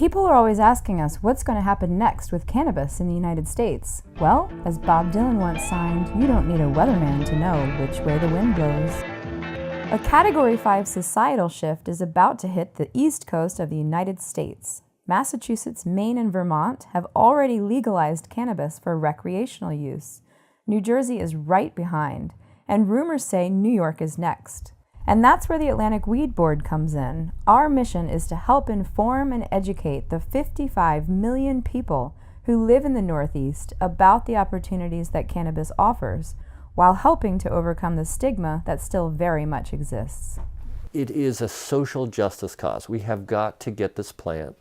People are always asking us what's going to happen next with cannabis in the United States. Well, as Bob Dylan once signed, you don't need a weatherman to know which way the wind blows. A Category 5 societal shift is about to hit the east coast of the United States. Massachusetts, Maine, and Vermont have already legalized cannabis for recreational use. New Jersey is right behind, and rumors say New York is next. And that's where the Atlantic WeedBoard comes in. Our mission is to help inform and educate the 55 million people who live in the Northeast about the opportunities that cannabis offers, while helping to overcome the stigma that still very much exists. It is a social justice cause. We have got to get this plant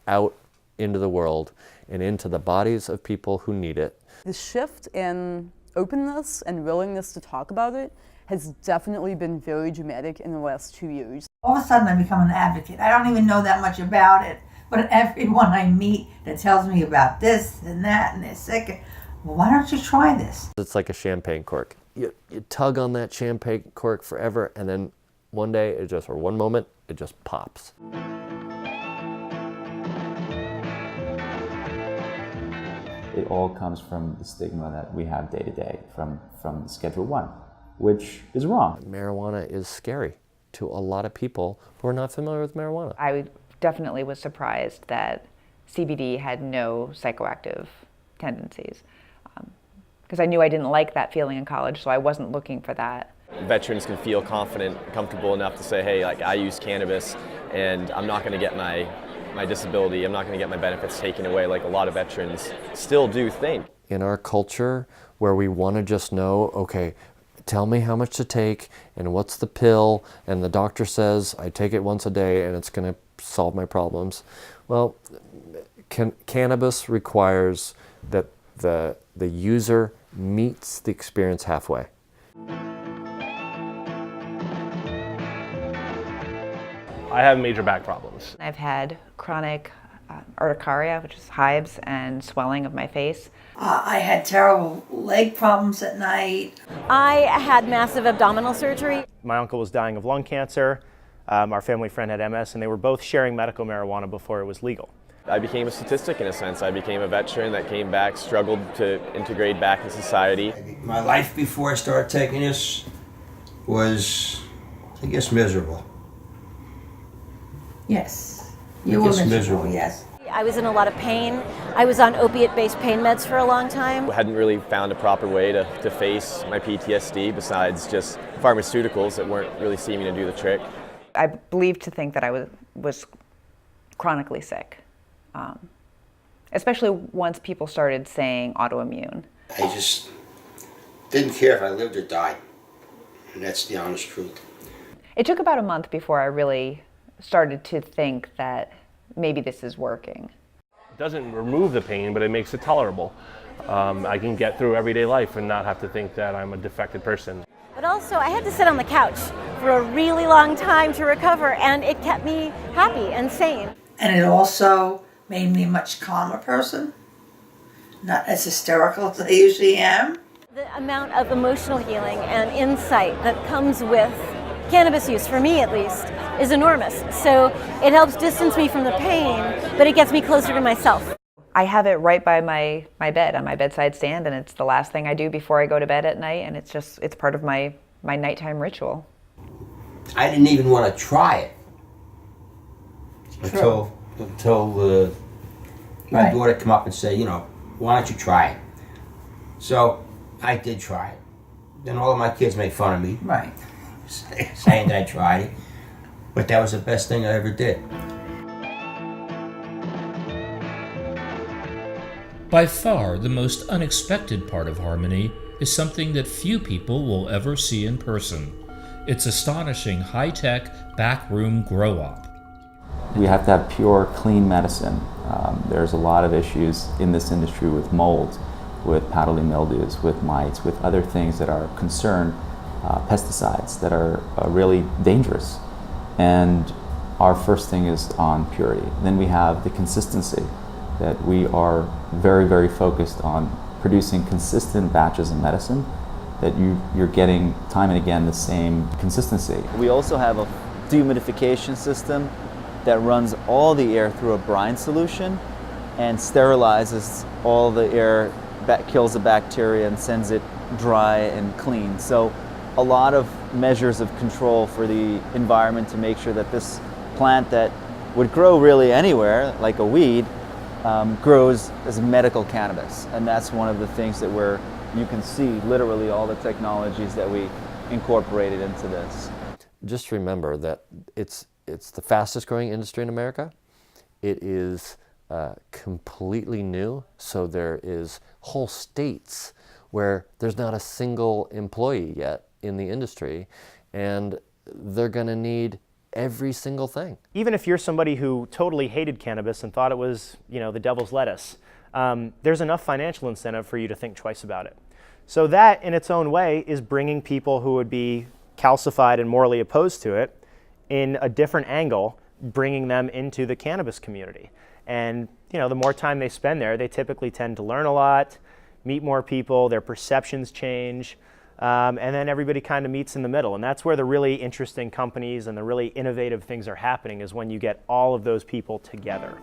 out into the world and into the bodies of people who need it. The shift in openness and willingness to talk about it has definitely been very dramatic in the last 2 years. All of a sudden I become an advocate. I don't even know that much about it, but everyone I meet that tells me about this and that and they're sick, well, why don't you try this? It's like a champagne cork. You tug on that champagne cork forever, and then one day, or one moment, it just pops. It all comes from the stigma that we have day to day from Schedule 1, which is wrong. Marijuana is scary to a lot of people who are not familiar with marijuana. I definitely was surprised that CBD had no psychoactive tendencies, because I knew I didn't like that feeling in college, so I wasn't looking for that. Veterans can feel confident, comfortable enough to say, hey, like, I use cannabis and I'm not going to get my disability, I'm not going to get my benefits taken away like a lot of veterans still do think. In our culture, where we want to just know, okay, tell me how much to take and what's the pill, and the doctor says I take it once a day and it's going to solve my problems. Well, cannabis requires that the user meets the experience halfway. I have major back problems. I've had chronic urticaria, which is hives and swelling of my face. I had terrible leg problems at night. I had massive abdominal surgery. My uncle was dying of lung cancer. Our family friend had MS, and they were both sharing medical marijuana before it was legal. I became a statistic in a sense. I became a veteran that came back, struggled to integrate back in society. My life before I started taking this was, I guess, miserable. Yes, you were miserable, yes. I was in a lot of pain. I was on opiate-based pain meds for a long time. I hadn't really found a proper way to face my PTSD besides just pharmaceuticals that weren't really seeming to do the trick. I believed to think that I was chronically sick, especially once people started saying autoimmune. I just didn't care if I lived or died, and that's the honest truth. It took about a month before I really started to think that maybe this is working. It doesn't remove the pain, but it makes it tolerable. I can get through everyday life and not have to think that I'm a defected person. But also, I had to sit on the couch for a really long time to recover, and it kept me happy and sane. And it also made me a much calmer person, not as hysterical as I usually am. The amount of emotional healing and insight that comes with cannabis use, for me at least, is enormous. So it helps distance me from the pain, but it gets me closer to myself. I have it right by my bed, on my bedside stand, and it's the last thing I do before I go to bed at night, and it's part of my nighttime ritual. I didn't even want to try it until my daughter come up and say, why don't you try it? So I did try it. Then all of my kids made fun of me. Right. Saying that I tried it, but that was the best thing I ever did. By far, the most unexpected part of Harmony is something that few people will ever see in person. Its astonishing high-tech backroom grow-op. We have to have pure, clean medicine. There's a lot of issues in this industry with mold, with powdery mildews, with mites, with other things that are concerned, pesticides that are really dangerous. And our first thing is on purity. Then we have the consistency, that we are very, very focused on producing consistent batches of medicine, that you're getting time and again the same consistency. We also have a dehumidification system that runs all the air through a brine solution and sterilizes all the air, kills the bacteria and sends it dry and clean. So a lot of measures of control for the environment to make sure that this plant that would grow really anywhere, like a weed, grows as medical cannabis. And that's one of the things that you can see literally all the technologies that we incorporated into this. Just remember that it's the fastest growing industry in America. It is completely new, so there is whole states where there's not a single employee yet in the industry, and they're going to need every single thing. Even if you're somebody who totally hated cannabis and thought it was, the devil's lettuce, there's enough financial incentive for you to think twice about it. So that, in its own way, is bringing people who would be calcified and morally opposed to it in a different angle, bringing them into the cannabis community. And the more time they spend there, they typically tend to learn a lot, meet more people, their perceptions change, and then everybody kind of meets in the middle. And that's where the really interesting companies and the really innovative things are happening, is when you get all of those people together.